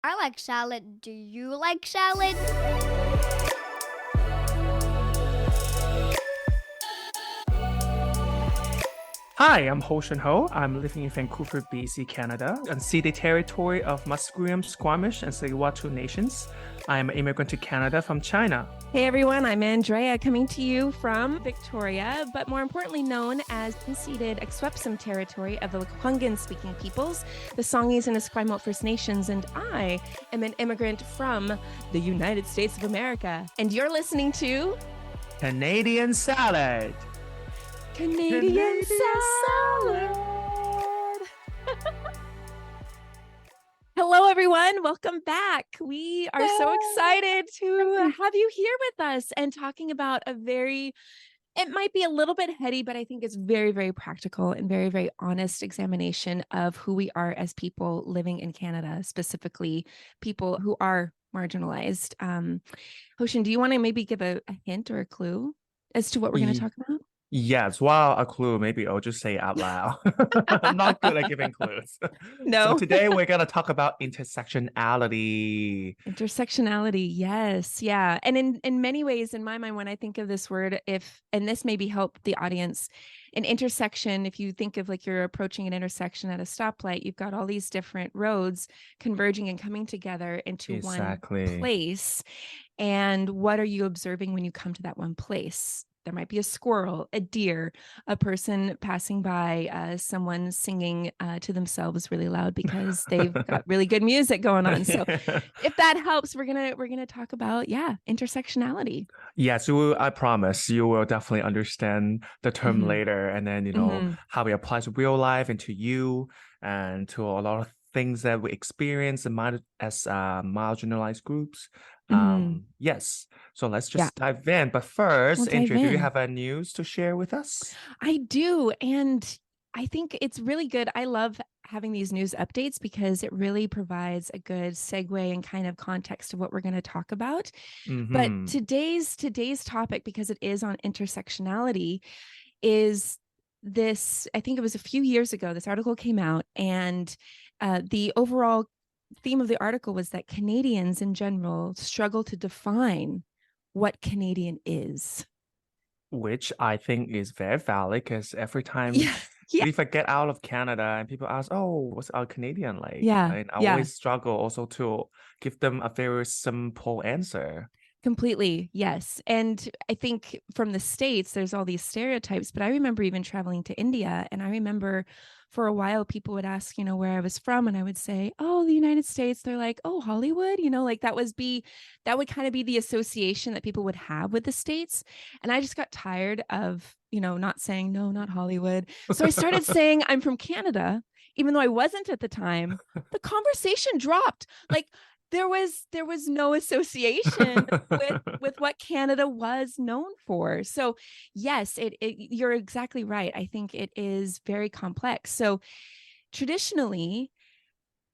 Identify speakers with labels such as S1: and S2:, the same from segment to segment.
S1: I like salad. Do you like salad?
S2: Hi, I'm Hostion Ho. I'm living in Vancouver, BC, Canada, unceded territory of Musqueam, Squamish, and Tsleil-Waututh nations. I am an immigrant to Canada from China.
S3: Hey everyone, I'm Andrea coming to you from Victoria, but more importantly known as unceded Akwesasne territory of the Lekwungen-speaking peoples, the Songhees and Esquimalt First Nations, and I am an immigrant from the United States of America. And you're listening to
S2: Canadian salad.
S3: Canadian salad. Hello, everyone. Welcome back. We are so excited to have you here with us and talking about it might be a little bit heady, but I think it's very, very practical and very, very honest examination of who we are as people living in Canada, specifically people who are marginalized. Hoshin, do you want to maybe give a hint or a clue as to what we're going to talk about?
S2: Yes, well, a clue. Maybe I'll just say it out loud. I'm not good at giving clues.
S3: No.
S2: So today we're going to talk about intersectionality.
S3: Intersectionality, yes. Yeah. And in many ways, in my mind, when I think of this word, and this maybe help the audience, an intersection, if you think of like you're approaching an intersection at a stoplight, you've got all these different roads converging and coming together into one place. And what are you observing when you come to that one place? There might be a squirrel, a deer, a person passing by, someone singing to themselves really loud because they've got really good music going on. So if that helps, we're gonna talk about intersectionality.
S2: Yes, I promise you will definitely understand the term later, and then how it applies to real life and to you and to a lot of things that we experience as marginalized groups. Yes, so let's just dive in. But first, Andrea, do you have a news to share with us?
S3: I do, and I think it's really good. I love having these news updates because it really provides a good segue and kind of context of what we're going to talk about. But today's topic, because it is on intersectionality, is this. I think it was a few years ago. This article came out, and the overall theme of the article was that Canadians in general struggle to define what Canadian is.
S2: Which I think is very valid because every time we get out of Canada and people ask, oh, what's our Canadian like?
S3: Yeah.
S2: And I always struggle also to give them a very simple answer.
S3: Completely. Yes. And I think from the States, there's all these stereotypes, but I remember even traveling to India, and I remember for a while people would ask, where I was from, and I would say, oh, the United States. They're like, oh, Hollywood, like that would kind of be the association that people would have with the States. And I just got tired of, not saying, no, not Hollywood. So I started saying I'm from Canada, even though I wasn't at the time. The conversation dropped. Like, there was no association with what Canada was known for. So yes, you're exactly right. I think it is very complex. So traditionally,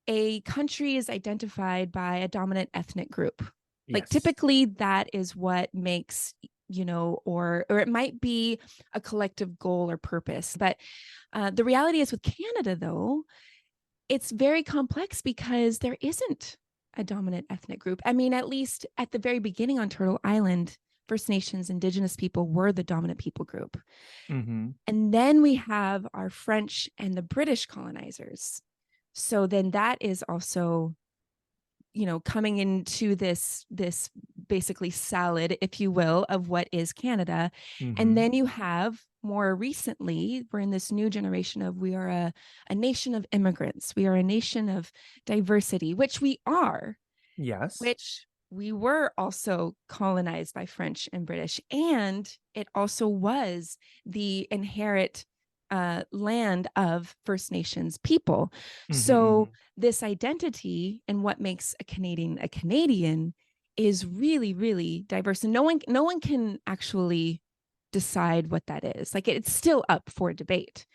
S3: a country is identified by a dominant ethnic group. Yes. Like typically that is what makes, or it might be a collective goal or purpose. But the reality is with Canada, though, it's very complex because there isn't a dominant ethnic group. I mean, at least at the very beginning on Turtle Island, First Nations, Indigenous people were the dominant people group. And then we have our French and the British colonizers. So then that is also, coming into this basically salad, if you will, of what is Canada. And then you have more recently, we're in this new generation of we are a nation of immigrants. We are a nation of diversity, which we are.
S2: Yes.
S3: Which we were also colonized by French and British. And it also was the inherent land of First Nations people. So this identity and what makes a Canadian is really, really diverse. And no one can actually decide what that is. Like it's still up for debate.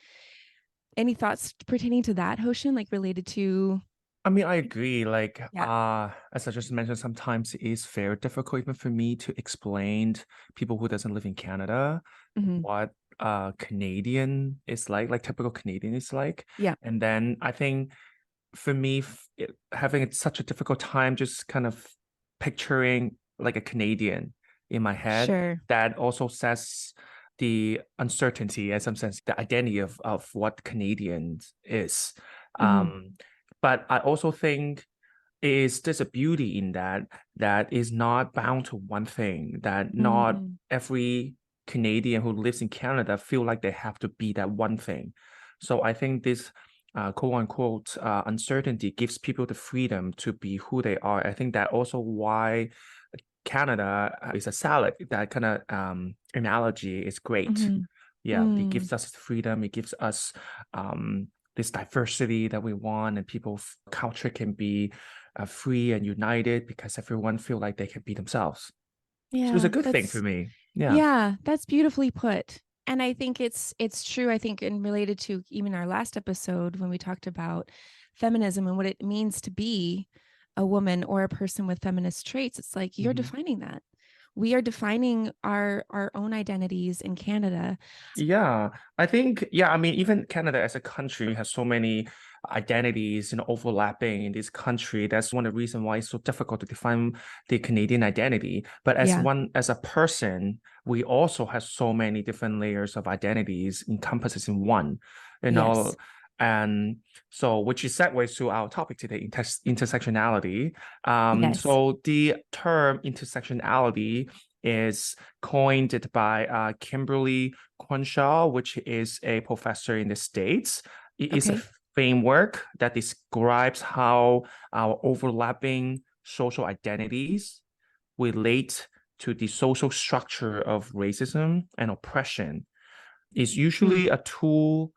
S3: Any thoughts pertaining to that, Hoshin, like related to?
S2: I mean, I agree. Like, as I just mentioned, sometimes it is very difficult even for me to explain to people who doesn't live in Canada what Canadian is like typical Canadian is like.
S3: Yeah.
S2: And then I think for me, having such a difficult time just kind of picturing like a Canadian in my head,
S3: Sure.
S2: that also says the uncertainty, in some sense, the identity of what Canadians is.
S3: Mm-hmm.
S2: But I also think there's a beauty in that is not bound to one thing, that not
S3: Mm.
S2: every Canadian who lives in Canada feel like they have to be that one thing. So I think this quote unquote uncertainty gives people the freedom to be who they are. I think that also why Canada is a salad. That kind of analogy is great.
S3: Mm-hmm.
S2: Yeah, it
S3: Mm.
S2: gives us freedom. It gives us this diversity that we want, and people's culture can be free and united because everyone feel like they can be themselves. So it's a
S3: Yeah,
S2: good thing for me. Yeah.
S3: yeah, that's beautifully put. And I think it's true, I think, and related to even our last episode when we talked about feminism and what it means to be a woman or a person with feminist traits. It's like you're
S2: Mhm.
S3: defining that. We are defining our own identities in Canada.
S2: Yeah, I think, yeah, I mean, even Canada as a country has so many identities, overlapping in this country. That's one of the reasons why it's so difficult to define the Canadian identity. But
S3: Yeah.
S2: as a person, we also have so many different layers of identities encompasses in one, you know,
S3: Yes.
S2: and so which is segues to our topic today, intersectionality.
S3: Yes.
S2: So the term intersectionality is coined by Kimberly Crenshaw, which is a professor in the States. It is a
S3: Okay.
S2: framework that describes how our overlapping social identities relate to the social structure of racism and oppression. It's
S3: Hmm.
S2: usually a tool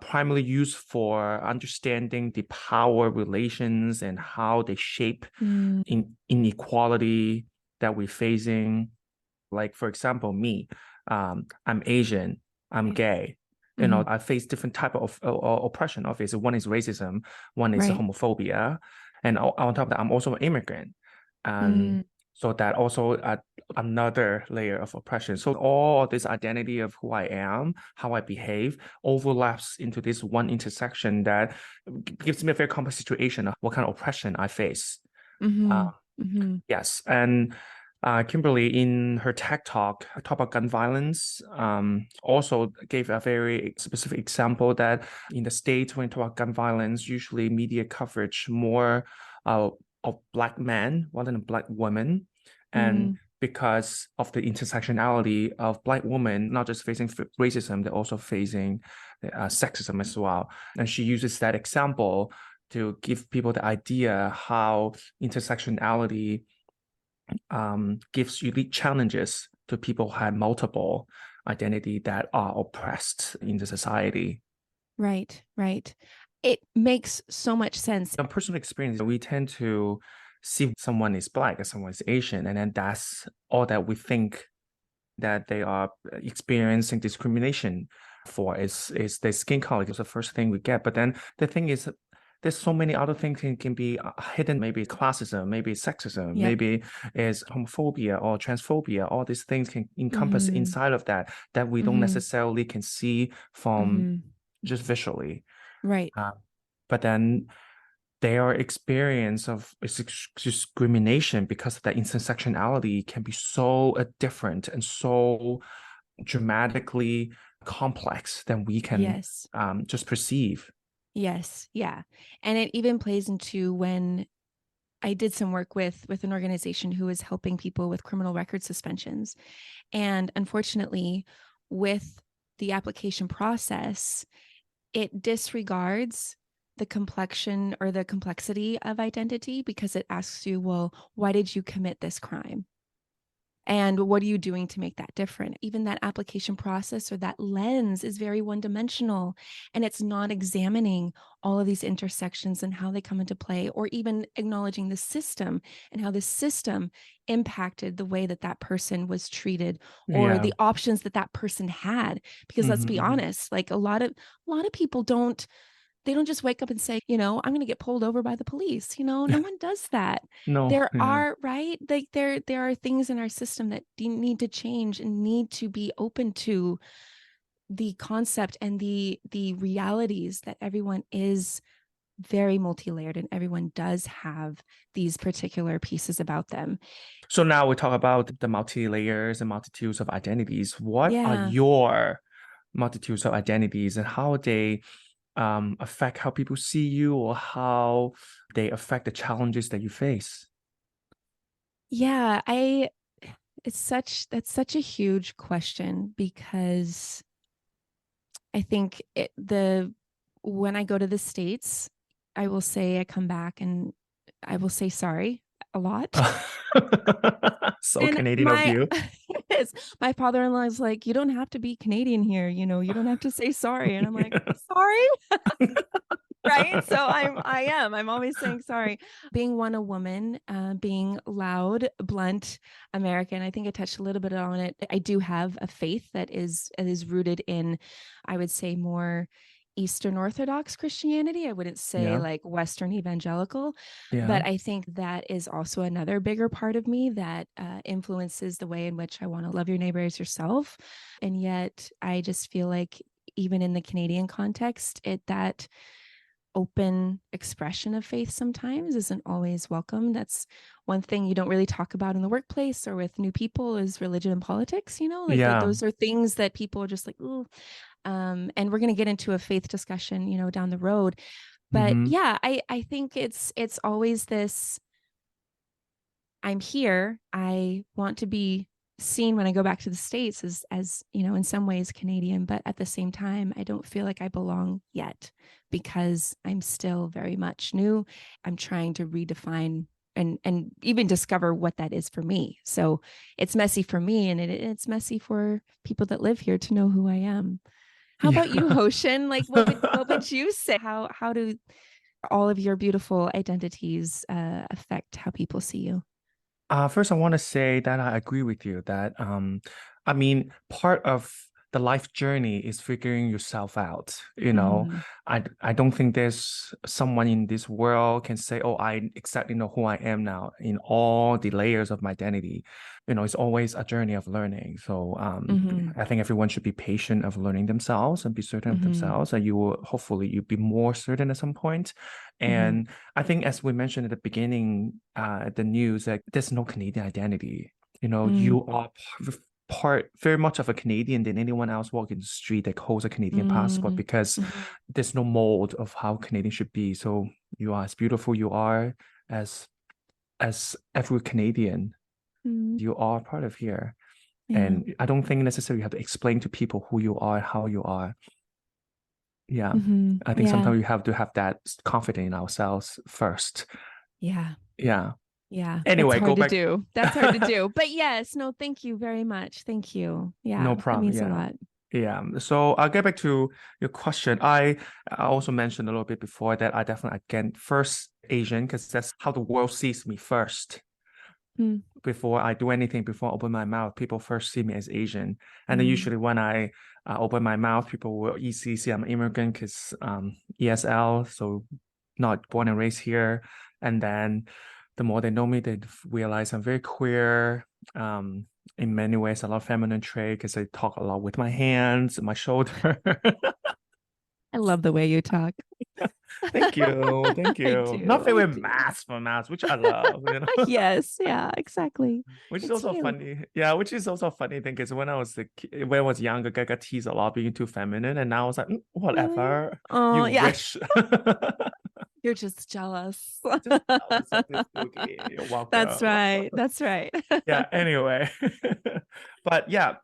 S2: primarily used for understanding the power relations and how they shape
S3: Mm.
S2: inequality that we're facing. Like, for example, me, I'm Asian, I'm
S3: Okay.
S2: gay.
S3: Hmm.
S2: I face different type of oppression. Obviously, one is racism, one is
S3: Right.
S2: homophobia, and on top of that, I'm also an immigrant.
S3: Mm.
S2: So that also another layer of oppression. So all this identity of who I am, how I behave, overlaps into this one intersection that gives me a very complex situation of what kind of oppression I face.
S3: Hmm.
S2: Uh,
S3: Hmm.
S2: Yes, and Kimberly, in her tech talk about gun violence, also gave a very specific example that in the States, when you talk about gun violence, usually media coverage more of Black men rather than Black women. And
S3: Mm.
S2: because of the intersectionality of Black women, not just facing racism, they're also facing sexism as well. And she uses that example to give people the idea how intersectionality gives unique challenges to people who have multiple identity that are oppressed in the society.
S3: Right. Right. It makes so much sense.
S2: In personal experience, we tend to see someone is Black and someone is Asian, and then that's all that we think that they are experiencing discrimination for is their skin color. It's the first thing we get. But then the thing is, there's so many other things can be hidden. Maybe it's classism, maybe it's sexism,
S3: Yep.
S2: maybe it's homophobia or transphobia. All these things can encompass
S3: Hmm.
S2: inside of that we don't
S3: Hmm.
S2: necessarily can see from
S3: Hmm.
S2: just visually.
S3: Right.
S2: Uh, but then their experience of discrimination because of that intersectionality can be so different and so dramatically complex than we can
S3: Yes.
S2: just perceive.
S3: Yes. Yeah. And it even plays into when I did some work with an organization who is helping people with criminal record suspensions. And unfortunately, with the application process, it disregards the complexion or the complexity of identity because it asks you, well, why did you commit this crime? And what are you doing to make that different? Even that application process or that lens is very one dimensional, and it's not examining all of these intersections and how they come into play, or even acknowledging the system and how the system impacted the way that that person was treated or
S2: Yeah.
S3: the options that that person had. Because let's be
S2: Hmm.
S3: honest, like a lot of people don't, they don't just wake up and say, I'm going to get pulled over by the police. No one does that.
S2: No,
S3: There
S2: yeah.
S3: are, right? Like there are things in our system that need to change and need to be open to the concept and the realities that everyone is very multi-layered, and everyone does have these particular pieces about them.
S2: So now we talk about the multi-layers and multitudes of identities. What are
S3: Yeah.
S2: your multitudes of identities and how they affect how people see you or how they affect the challenges that you face?
S3: Yeah, that's such a huge question, because I think when I go to the States, I will say I come back and I will say sorry a lot.
S2: So
S3: And
S2: Canadian of
S3: my
S2: you.
S3: yes, my father-in-law is like, you don't have to be Canadian here, you don't have to say sorry. And I'm like, sorry? Right? So I'm always saying sorry. Being a woman, being loud, blunt, American, I think I touched a little bit on it. I do have a faith that is rooted in, I would say, more Eastern Orthodox Christianity. I wouldn't say
S2: Yeah.
S3: like Western evangelical,
S2: Yeah.
S3: but I think that is also another bigger part of me that influences the way in which I want to love your neighbor as yourself. And yet I just feel like even in the Canadian context, that open expression of faith sometimes isn't always welcome. That's one thing you don't really talk about in the workplace or with new people, is religion and politics, like
S2: Yeah.
S3: those are things that people are just like, ooh. And we're going to get into a faith discussion, down the road. But
S2: Mm-hmm.
S3: yeah, I think it's always this, I'm here. I want to be seen when I go back to the States as in some ways Canadian, but at the same time, I don't feel like I belong yet, because I'm still very much new. I'm trying to redefine and even discover what that is for me. So it's messy for me, and it's messy for people that live here to know who I am. How about you,
S2: Yeah.
S3: Hoshin? Like, what would you say? How do all of your beautiful identities affect how people see you?
S2: First, I want to say that I agree with you that I mean, part of the life journey is figuring yourself out.
S3: Mm-hmm.
S2: I don't think there's someone in this world can say, "Oh, I exactly know who I am now in all the layers of my identity." It's always a journey of learning. So
S3: Mm-hmm.
S2: I think everyone should be patient of learning themselves and be certain of
S3: Mm-hmm.
S2: themselves, and you will hopefully you'll be more certain at some point.
S3: Mm-hmm.
S2: And I think, as we mentioned at the beginning, the news, that there's no Canadian identity. You are very much of a Canadian than anyone else walking the street that holds a Canadian passport,
S3: Mm-hmm.
S2: because
S3: Mm-hmm.
S2: there's no mold of how Canadian should be. So you are as beautiful you are as every Canadian.
S3: Mm-hmm.
S2: You are part of here.
S3: Yeah.
S2: And I don't think necessarily you have to explain to people who you are, how you are. Yeah.
S3: Mm-hmm.
S2: I think
S3: Yeah.
S2: sometimes we have to have that confidence in ourselves first.
S3: Yeah.
S2: Yeah.
S3: Yeah. That's
S2: Anyway, go
S3: hard to
S2: back.
S3: do. That's hard to do. But yes, no, thank you very much. Thank you.
S2: No
S3: Yeah. That
S2: problem.
S3: means a
S2: Yeah.
S3: lot.
S2: Yeah. So I'll get back to your question. I also mentioned a little bit before that I definitely, again, first Asian, because that's how the world sees me first. Before I do anything, before I open my mouth, people first see me as Asian. And then
S3: Mm-hmm.
S2: usually when I open my mouth, people will easily see I'm an immigrant, because ESL, so not born and raised here. And then the more they know me, they realize I'm very queer. In many ways, a lot of feminine trait, because I talk a lot with my hands and my shoulder.
S3: I love the way you talk.
S2: Thank you. Thank
S3: I
S2: you. Not
S3: do. I
S2: very
S3: do.
S2: mass for mass, which I love.
S3: Yes. Yeah, exactly.
S2: Which is
S3: It's
S2: also
S3: you.
S2: funny. Yeah, which is also a funny thing, because when I was younger, I got teased a lot being too feminine, and now I was like,
S3: Really?
S2: whatever.
S3: Oh,
S2: You
S3: yeah.
S2: wish.
S3: You're just jealous.
S2: Just jealous of this boogie. You're
S3: That's
S2: welcome.
S3: right. That's right.
S2: Yeah, anyway. But yeah,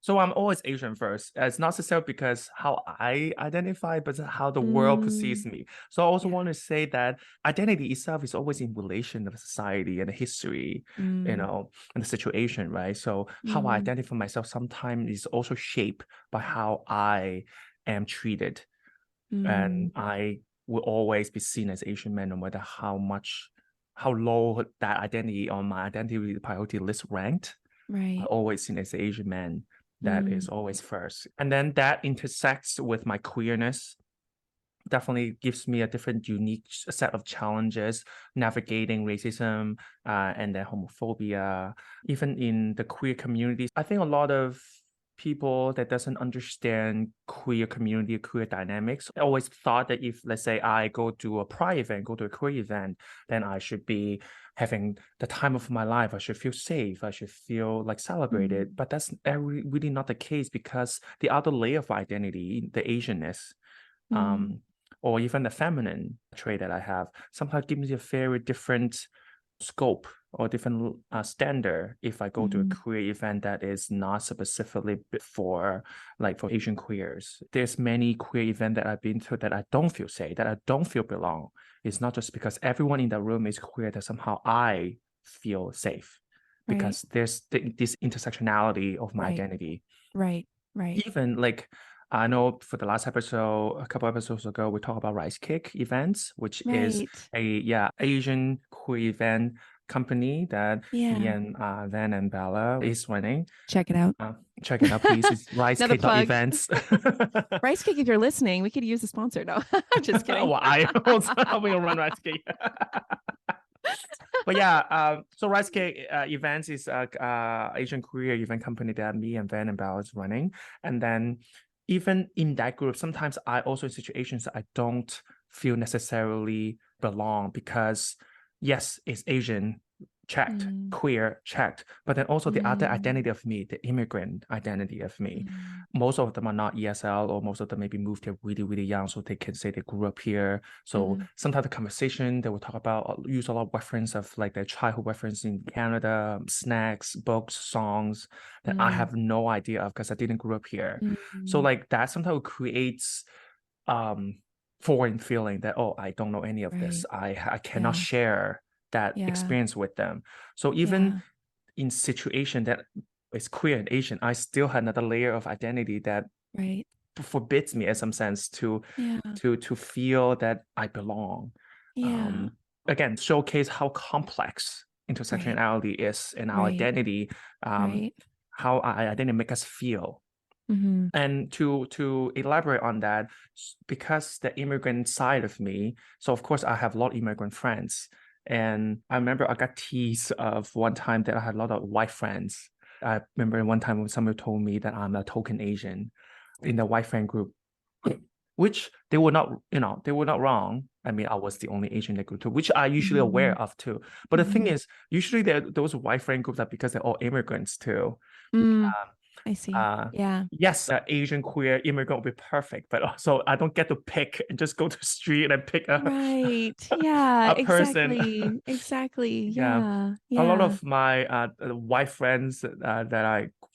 S2: so I'm always Asian first. It's not necessarily because how I identify, but how the world perceives
S3: Mm,
S2: me. So I also
S3: yeah.
S2: want to say that identity itself is always in relation to the society and the history,
S3: Mm,
S2: and the situation, right? So how I
S3: mm,
S2: identify myself sometimes is also shaped by how I am treated. And
S3: mm,
S2: I will always be seen as Asian man, no matter how low that identity on my identity priority list ranked. I
S3: right.
S2: always seen as an Asian man. That is
S3: Mm,
S2: always first. And then that intersects with my queerness. Definitely gives me a different, unique set of challenges navigating racism, and then homophobia, even in the queer communities. I think a lot of people that doesn't understand queer community, queer dynamics. I always thought that if, let's say, I go to a pride event, go to a queer event, then I should be having the time of my life. I should feel safe. I should feel like celebrated. But that's really not the case, because the other layer of identity, the Asianness, or even the feminine trait that I have, sometimes gives me a very different scope or different standard if I go to a queer event that is not specifically for Asian queers. There's many queer events that I've been to that I don't feel safe, that I don't feel belong. It's not just because everyone in the room is queer that somehow I feel safe, because there's this intersectionality of my identity.
S3: Right.
S2: Even like, I know for the last episode, a couple episodes ago, we talked about Rice Cake Events, which is a Asian queer event company that me and Van and Bella is running.
S3: Check it out.
S2: Check it out, please. It's Rice Cake Events.
S3: Rice Cake, if you're listening, we could use a sponsor. No, I'm just kidding.
S2: Well, I also helping run Rice Cake. But yeah, so Rice Cake Events is a Asian queer event company that me and Van and Bella is running. And then even in that group, sometimes I also in situations that I don't feel necessarily belong, because yes, it's Asian, checked, queer, checked, but then also the other identity of me, the immigrant identity of me. Most of them are not ESL, or most of them maybe moved here really, really young, so they can say they grew up here. So sometimes the conversation they will talk about, use a lot of reference of like their childhood reference in Canada, snacks, books, songs that I have no idea of because I didn't grow up here. So like that sometimes creates foreign feeling that, oh, I don't know any of this. I cannot share that experience with them. So even in situation that is queer and Asian, I still had another layer of identity that forbids me in some sense to feel that I belong. Again, showcase how complex intersectionality is and our identity, how our identity make us feel. And to elaborate on that, because the immigrant side of me, so of course I have a lot of immigrant friends. And I remember I got teased of one time that I had a lot of white friends. I remember one time when somebody told me that I'm a token Asian in the white friend group, which they were not, they were not wrong. I mean, I was the only Asian in the group too, which I usually aware of too. But the thing is, usually those white friend groups are because they're all immigrants too.
S3: I see.
S2: Yes, Asian queer immigrant would be perfect, but also I don't get to pick and just go to the street and pick a person.
S3: Exactly.
S2: A lot of my white friends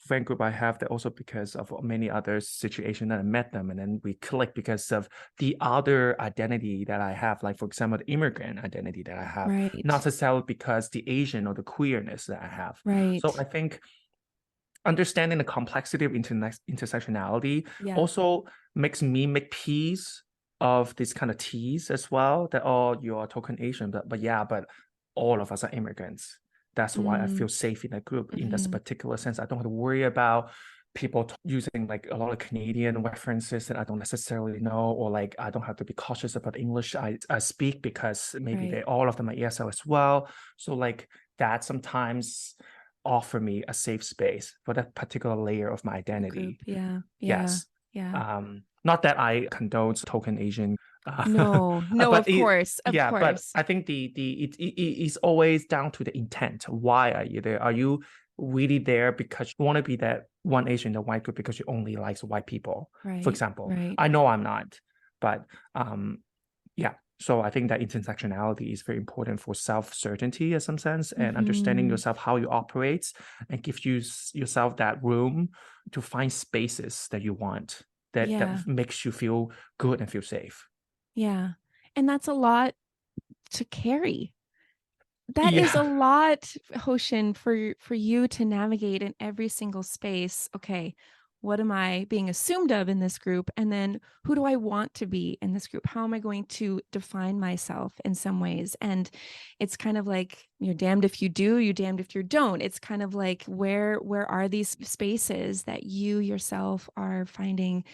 S2: friend group I have, that also because of many other situations that I met them, and then we click because of the other identity that I have, like for example the immigrant identity that I have, not necessarily because the Asian or the queerness that I have. So I think understanding the complexity of intersectionality also makes me make peace of this kind of tease as well, that, oh, you're a token Asian, but all of us are immigrants. That's why I feel safe in a group in this particular sense. I don't have to worry about people using like a lot of Canadian references that I don't necessarily know, or like I don't have to be cautious about English I speak, because maybe all of them are ESL as well. So like that sometimes offer me a safe space for that particular layer of my identity. Yes. Not that I condone token Asian.
S3: No, of course.
S2: But I think it is always down to the intent. Why are you there? Are you really there because you want to be that one Asian in the white group because you only like white people, for example? I know I'm not, but so I think that intersectionality is very important for self-certainty in some sense, and understanding yourself, how you operate, and give yourself that room to find spaces that you want, that makes you feel good and feel safe. And
S3: that's a lot to carry. That is a lot, Hostion, for you to navigate in every single space. Okay, what am I being assumed of in this group? And then who do I want to be in this group? How am I going to define myself in some ways? And it's kind of like you're damned if you do, you're damned if you don't. It's kind of like, where are these spaces that you yourself are finding,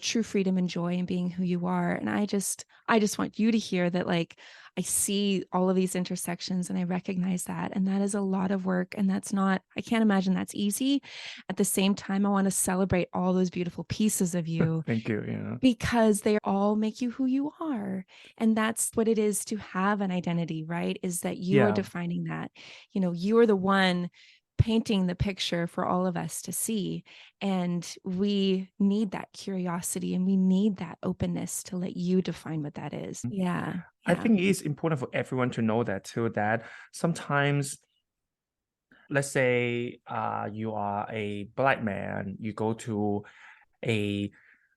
S3: true freedom and joy in being who you are? And I just want you to hear that, like, I see all of these intersections and I recognize that. And that is a lot of work. And I can't imagine that's easy. At the same time, I want to celebrate all those beautiful pieces of you
S2: Thank you. Yeah.
S3: because they all make you who you are. And that's what it is to have an identity, right? Is that you are
S2: Yeah.
S3: defining that. You are the one painting the picture for all of us to see. And we need that curiosity and we need that openness to let you define what that is. Yeah.
S2: I think it is important for everyone to know that too, that sometimes, let's say you are a Black man, you go to a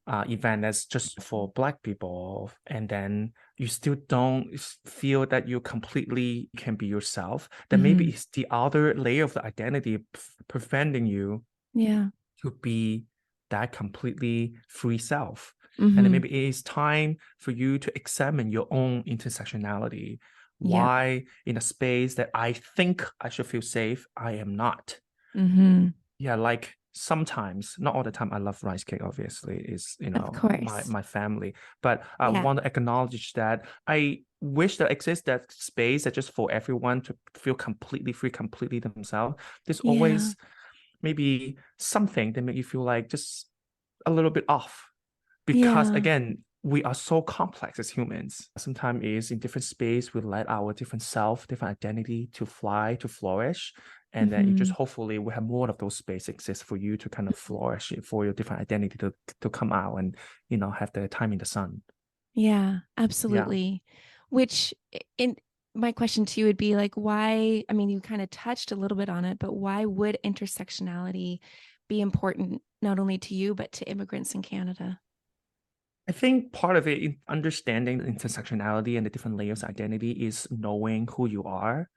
S2: event that's just for Black people, and then you still don't feel that you completely can be yourself, then maybe it's the other layer of the identity preventing you to be that completely free self. And then maybe it is time for you to examine your own intersectionality. Why in a space that I think I should feel safe, I am not. Yeah, like sometimes, not all the time. I love rice cake, obviously, is
S3: Of course.
S2: my family. But I want to acknowledge that I wish there exists that space that just for everyone to feel completely free, completely themselves. There's always maybe something that make you feel like just a little bit off. Because again, we are so complex as humans. Sometimes it's in different space, we let our different self, different identity to fly, to flourish. And then you just hopefully we have more of those space exist for you to kind of flourish, for your different identity to come out and, have the time in the sun.
S3: Yeah, absolutely. Which in my question to you would be like, why, I mean, you kind of touched a little bit on it, but why would intersectionality be important, not only to you, but to immigrants in Canada?
S2: I think part of it, in understanding intersectionality and the different layers of identity, is knowing who you are.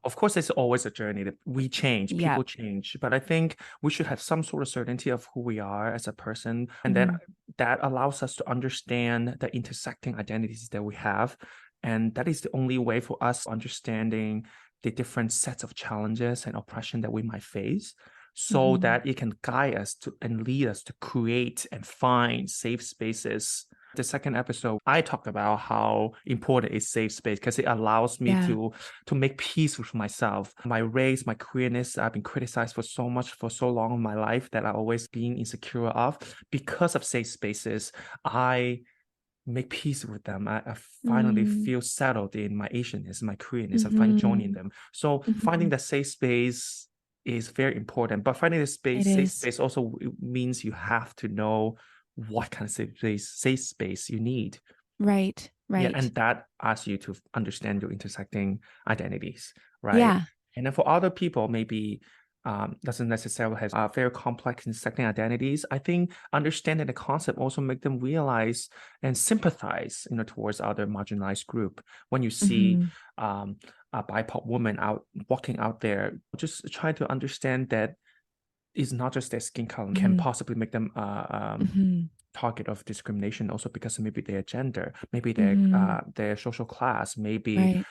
S2: Of course, it's always a journey that we change, people change, but I think we should have some sort of certainty of who we are as a person. And then that allows us to understand the intersecting identities that we have. And that is the only way for us understanding the different sets of challenges and oppression that we might face, so that it can guide us to and lead us to create and find safe spaces. The second episode, I talked about how important is safe space because it allows me to make peace with myself. My race, my queerness, I've been criticized for so much for so long in my life that I always been insecure of. Because of safe spaces, I make peace with them. I finally feel settled in my Asianness, my queerness. I'm finally joining them. So finding that safe space is very important. But finding the safe space also means you have to know what kind of safe space you need.
S3: Right.
S2: Yeah, and that asks you to understand your intersecting identities, right?
S3: Yeah.
S2: And then for other people, maybe doesn't necessarily have very complex intersecting identities. I think understanding the concept also make them realize and sympathize, towards other marginalized group. When you see a BIPOC woman walking out there, just try to understand that it's not just their skin color can possibly make them target of discrimination, also because maybe their gender, maybe their social class, maybe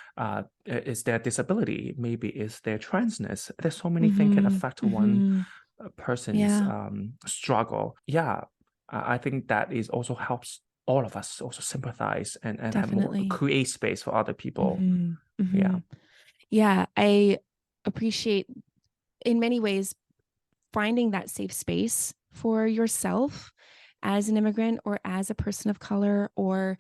S2: is their disability, maybe is their transness. There's so many things can affect one person's struggle. I think that is also helps all of us also sympathize and have more, create space for other people.
S3: I appreciate in many ways finding that safe space for yourself as an immigrant or as a person of color or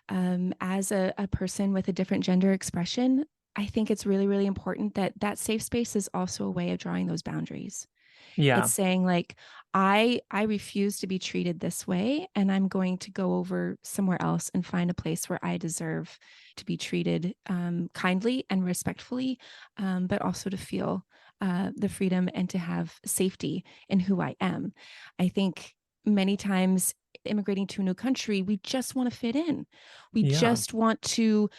S3: as a person with a different gender expression. I think it's really, really important that safe space is also a way of drawing those boundaries. It's saying like, I refuse to be treated this way, and I'm going to go over somewhere else and find a place where I deserve to be treated kindly and respectfully, but also to feel the freedom and to have safety in who I am. I think many times immigrating to a new country, we just want to fit in. We just want to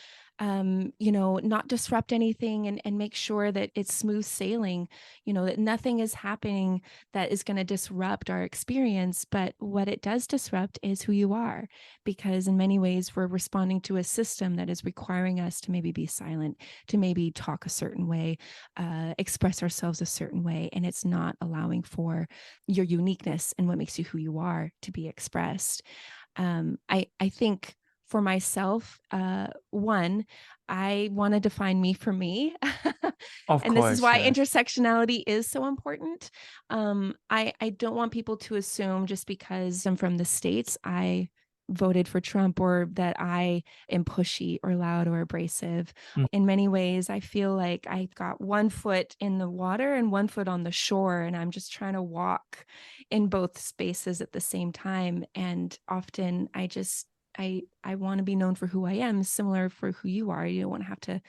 S3: not disrupt anything, and make sure that it's smooth sailing, that nothing is happening that is going to disrupt our experience. But what it does disrupt is who you are, because in many ways we're responding to a system that is requiring us to maybe be silent, to maybe talk a certain way, express ourselves a certain way, and it's not allowing for your uniqueness and what makes you who you are to be expressed. I think for myself, one, I want to define me for me.
S2: Of
S3: And this is
S2: course,
S3: why
S2: yes.
S3: intersectionality is so important. I don't want people to assume just because I'm from the States, I voted for Trump, or that I am pushy or loud or abrasive.
S2: Mm.
S3: In many ways, I feel like I got one foot in the water and one foot on the shore, and I'm just trying to walk in both spaces at the same time. And often I want to be known for who I am, similar for who you are. You don't want to have to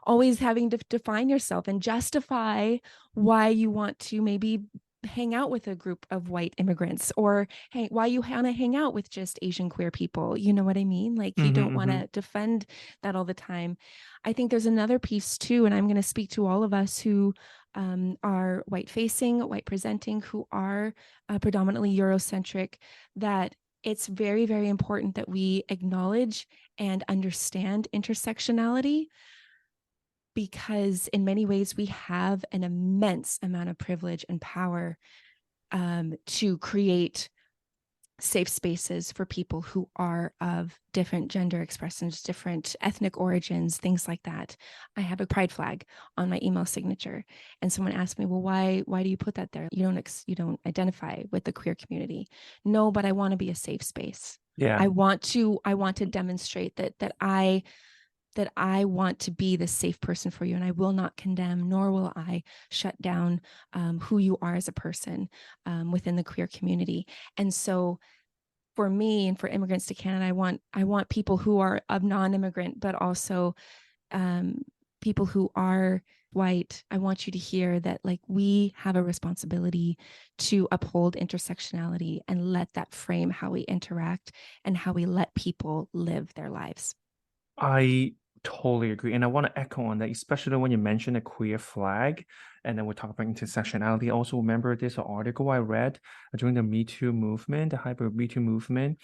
S3: always having to define yourself and justify why you want to maybe hang out with a group of white immigrants, or hey, why you want to hang out with just Asian queer people. You know what I mean? Like, you don't want to defend that all the time. I think there's another piece too, and I'm going to speak to all of us who are white facing, white presenting, who are predominantly Eurocentric, that it's very, very important that we acknowledge and understand intersectionality, because in many ways we have an immense amount of privilege and power to create safe spaces for people who are of different gender expressions, different ethnic origins, things like that. I have a pride flag on my email signature, and someone asked me, well, why do you put that there? You don't identify with the queer community. No, but I want to be a safe space.
S2: Yeah.
S3: I want to demonstrate that I want to be the safe person for you, and I will not condemn, nor will I shut down who you are as a person within the queer community. And so for me, and for immigrants to Canada, I want people who are of non-immigrant, but also people who are white. I want you to hear that, like, we have a responsibility to uphold intersectionality and let that frame how we interact and how we let people live their lives.
S2: I totally agree. And I want to echo on that, especially when you mention a queer flag, and then we talk about intersectionality. Also, remember this article I read during the Me Too movement, the hyper Me Too movement.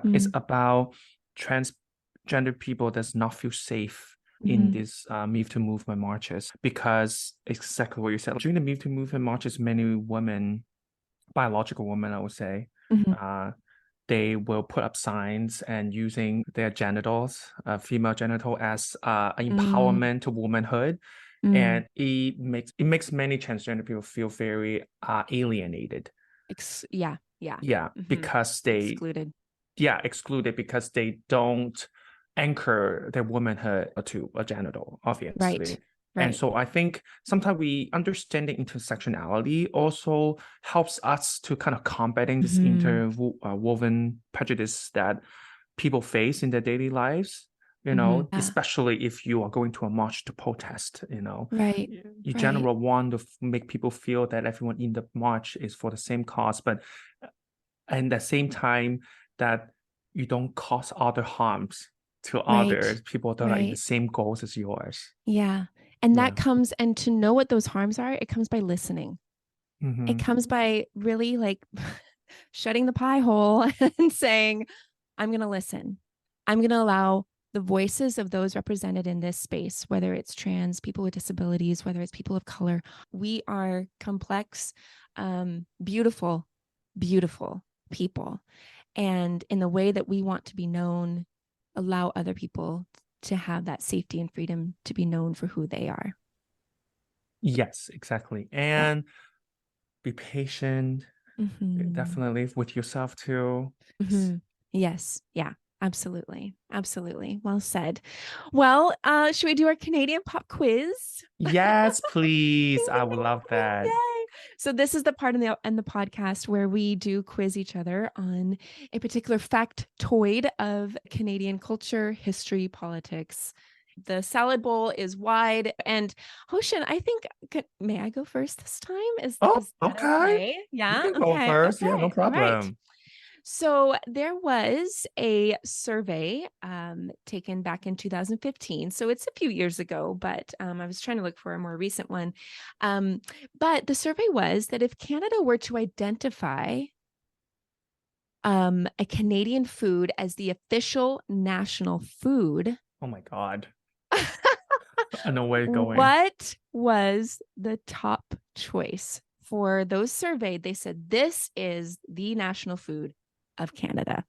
S2: It's about transgender people does not feel safe in this Me Too movement marches, because exactly what you said. During the Me Too movement marches, many women, biological women, I would say, they will put up signs and using their genitals, female genital, as an empowerment to womanhood. And it makes many transgender people feel very alienated.
S3: Yeah.
S2: Because they
S3: excluded.
S2: Excluded because they don't anchor their womanhood to a genital, obviously.
S3: Right.
S2: And so I think sometimes we understanding intersectionality also helps us to kind of combating this interwoven prejudice that people face in their daily lives, especially if you are going to a march to protest,
S3: Right.
S2: You generally want to make people feel that everyone in the march is for the same cause, but at the same time that you don't cause other harms to others, people that are in the same goals as yours.
S3: Yeah. And that comes, and to know what those harms are, it comes by listening. It comes by really, like, shutting the pie hole and saying, I'm going to listen. I'm going to allow the voices of those represented in this space, whether it's trans, people with disabilities, whether it's people of color. We are complex, beautiful, beautiful people. And in the way that we want to be known, allow other people to have that safety and freedom to be known for who they are.
S2: Yes, exactly. And be patient, definitely, with yourself too.
S3: Yes. Yeah, absolutely. Absolutely. Well said. Well, should we do our Canadian pop quiz?
S2: Yes, please. I would love that.
S3: Yay. So this is the part in the podcast where we do quiz each other on a particular factoid of Canadian culture, history, politics. The salad bowl is wide. And Hostion, I think, may I go first this time? Is that
S2: okay.
S3: okay? Yeah.
S2: You can go
S3: Okay.
S2: first. Yeah, no
S3: Okay. All right.
S2: problem.
S3: So there was a survey taken back in 2015. So it's a few years ago, but I was trying to look for a more recent one. But the survey was that if Canada were to identify a Canadian food as the official national food.
S2: Oh my God. I know where you're going.
S3: What was the top choice for those surveyed? They said this is the national food of Canada.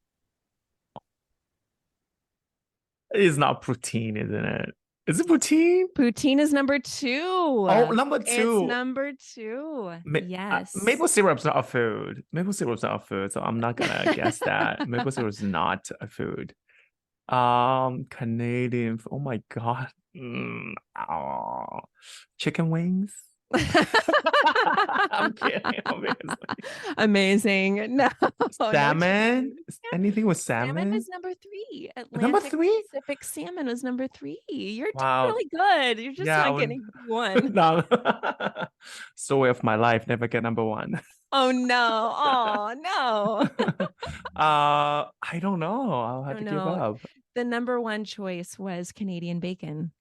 S2: It's not poutine, isn't it? Is it poutine?
S3: Poutine is number 2.
S2: Oh, number 2.
S3: It's number 2. Yes.
S2: Maple syrup's not a food. Maple syrup's not a food, so I'm not gonna guess that. Maple syrup's not a food. Canadian. Oh my God. Chicken wings. I'm kidding, obviously.
S3: Amazing. No.
S2: Salmon? Anything with
S3: Salmon
S2: salmon?
S3: was number 3.
S2: Number 3?
S3: Pacific salmon was number 3. You're
S2: Wow.
S3: doing really good. You're just not getting 1.
S2: No. Story of my life, never get number 1.
S3: Oh no. Oh no.
S2: I don't know. I'll have to give up.
S3: The number 1 choice was Canadian bacon.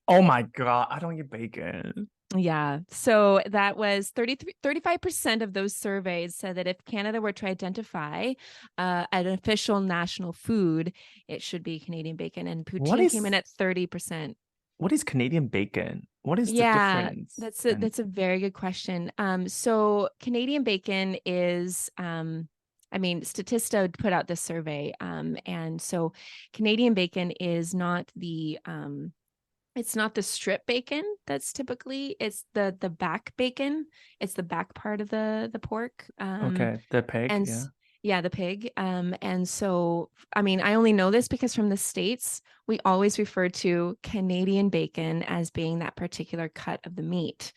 S2: Oh my God, I don't eat bacon.
S3: Yeah. So that was 35% of those surveys said that if Canada were to identify an official national food, it should be Canadian bacon. And poutine came in at 30%.
S2: What is Canadian bacon? What is the difference?
S3: That's a very good question. So Canadian bacon is Statista put out this survey. And so Canadian bacon is not the it's not the strip bacon that's typically, it's the back bacon. It's the back part of the pork.
S2: Okay, the pig,
S3: and the pig. And so, I only know this because from the States, we always refer to Canadian bacon as being that particular cut of the meat.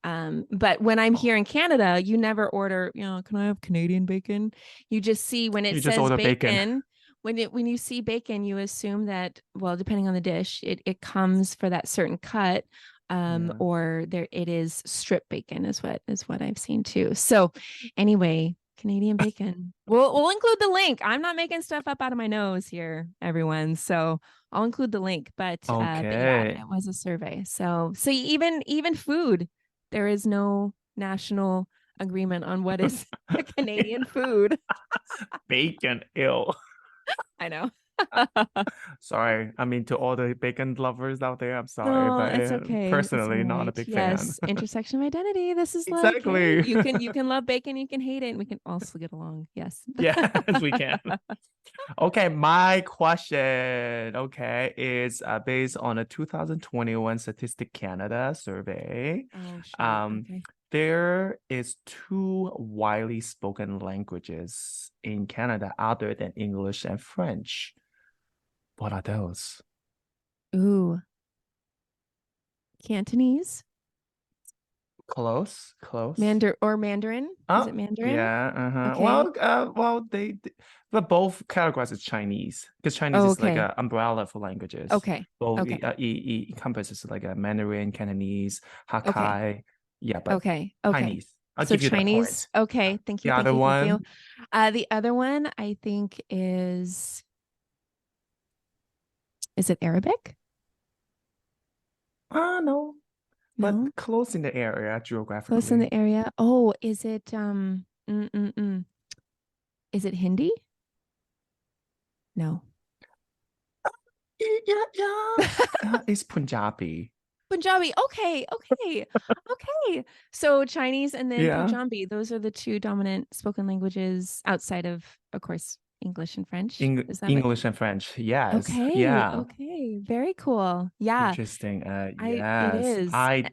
S3: But when I'm here in Canada, you never order, can I have Canadian bacon? You just see when it says bacon. When you see bacon, you assume that, well, depending on the dish, it comes for that certain cut, or it is strip bacon is what I've seen too. So anyway, Canadian bacon. We'll include the link. I'm not making stuff up out of my nose here, everyone. So I'll include the link. But yeah, it was a survey. So even food, there is no national agreement on what is a Canadian food.
S2: Bacon, ew.
S3: I know.
S2: Sorry. To all the bacon lovers out there, I'm sorry, but
S3: it's okay.
S2: Personally, not a big fan.
S3: Yes, intersection of identity. This is
S2: exactly.
S3: Like, hey, you can love bacon, you can hate it, and we can also get along. Yes.
S2: Yes, we can. Okay, my question, is based on a 2021 Statistic Canada survey.
S3: Oh, sure. Okay.
S2: There is 2 widely spoken languages in Canada other than English and French. What are those?
S3: Ooh. Cantonese?
S2: Close.
S3: Mandarin? Is it Mandarin?
S2: Yeah.
S3: Okay.
S2: Well, but both categorized as Chinese because Chinese is like an umbrella for languages.
S3: Okay.
S2: Both it encompasses like a Mandarin, Cantonese, Hakkai.
S3: Okay.
S2: Yeah, but Chinese. I'll
S3: so
S2: give you
S3: Chinese.
S2: That point.
S3: Okay. Thank you.
S2: The other one.
S3: The other one I think is it Arabic?
S2: No. But
S3: No?
S2: close in the area geographically.
S3: Close in the area. Oh, is it is it Hindi? No.
S2: Yeah. It's Punjabi.
S3: Punjabi. Okay. So Chinese and then Punjabi. Those are the 2 dominant spoken languages outside of course, English and French. Is that
S2: English and French. Yes.
S3: Okay.
S2: Yeah.
S3: Okay. Very cool. Yeah.
S2: Interesting.
S3: It is.
S2: I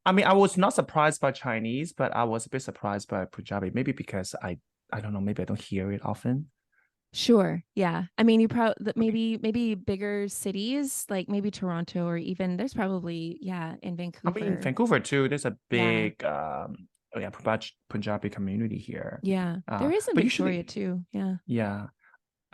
S2: was not surprised by Chinese, but I was a bit surprised by Punjabi. Maybe because I don't know. Maybe I don't hear it often.
S3: Sure. Yeah. You probably maybe bigger cities like maybe Toronto or even there's probably in Vancouver.
S2: Vancouver too. There's a big Punjabi community here.
S3: Yeah. There is in Victoria too. Yeah.
S2: Yeah.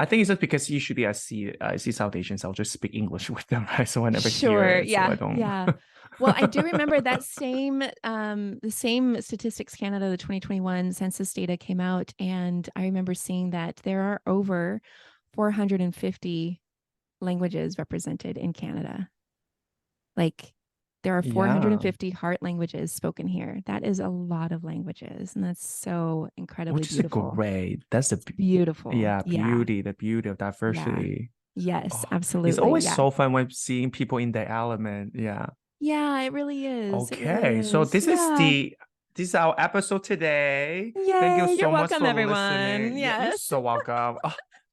S2: I think it's just because usually I see South Asians, I'll just speak English with them, right? So I never hear
S3: Sure.
S2: it, so I
S3: Yeah.
S2: don't.
S3: Yeah. Well, I do remember that the same Statistics Canada, the 2021 census data came out, and I remember seeing that there are over 450 languages represented in Canada. Like there are
S2: Yeah,
S3: 450 heart languages spoken here. That is a lot of languages, and that's so incredibly
S2: which is a
S3: beautiful.
S2: great. That's the
S3: Beautiful.
S2: yeah
S3: Yeah.
S2: the beauty of
S3: Yeah.
S2: diversity.
S3: Yes,
S2: Oh, it's
S3: absolutely.
S2: always
S3: Yeah.
S2: so fun when seeing people in their element. Yeah.
S3: Yeah, it really is. It really
S2: Okay, so
S3: is.
S2: this is
S3: Yeah.
S2: our episode today. Thank you
S3: Yay. You're
S2: so much
S3: welcome,
S2: for
S3: everyone.
S2: listening. Yeah, you're
S3: Yes.
S2: so welcome.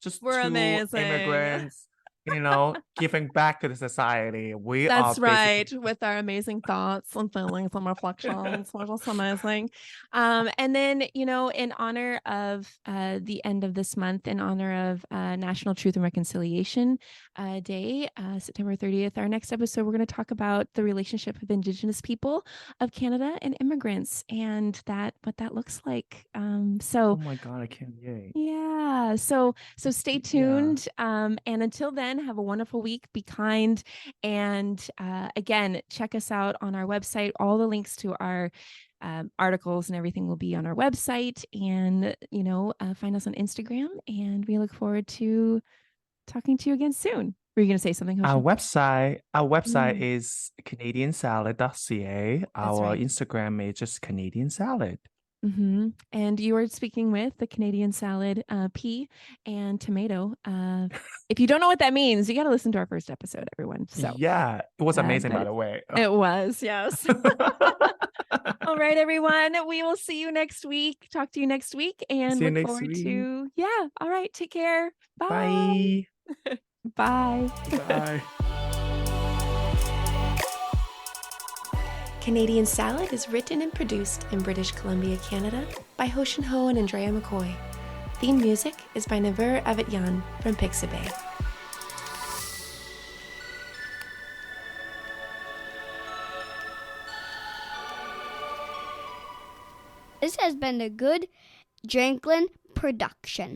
S2: Just
S3: We're
S2: two
S3: amazing.
S2: immigrants, giving back to the society. We are
S3: That's
S2: basically
S3: right. With our amazing thoughts and feelings and reflections. We're just amazing. And then, in honor of the end of this month, in honor of National Truth and Reconciliation Day, September 30th, our next episode, we're going to talk about the relationship of Indigenous people of Canada and immigrants and what that looks like.
S2: oh my God, I can't wait.
S3: Yeah. So stay
S2: Yeah.
S3: tuned. And until then, have a wonderful week. Be kind. And again, check us out on our website. All the links to our articles and everything will be on our website. And, find us on Instagram. And we look forward to talking to you again soon. Were you going to say something,
S2: Our
S3: Hoshin?
S2: website
S3: Mm,
S2: is canadiansalad.ca.
S3: that's
S2: Our
S3: right.
S2: Instagram is just Canadian Salad.
S3: And you are speaking with the Canadian salad, pea and tomato. If you don't know what that means, you got to listen to our first episode, everyone. So,
S2: Yeah, it was amazing, by
S3: but
S2: the way.
S3: it was, yes. All right, everyone. We will see you next week. Talk to you next week and
S2: See you
S3: look
S2: next
S3: forward
S2: week.
S3: to, yeah. All right. Take care. Bye.
S2: Bye.
S3: Bye.
S2: Bye.
S3: Canadian Salad is written and produced in British Columbia, Canada by Hostion and Andrea McCoy. Theme music is by Naver Avetyan from Pixabay.
S1: This has been a good Janklin production.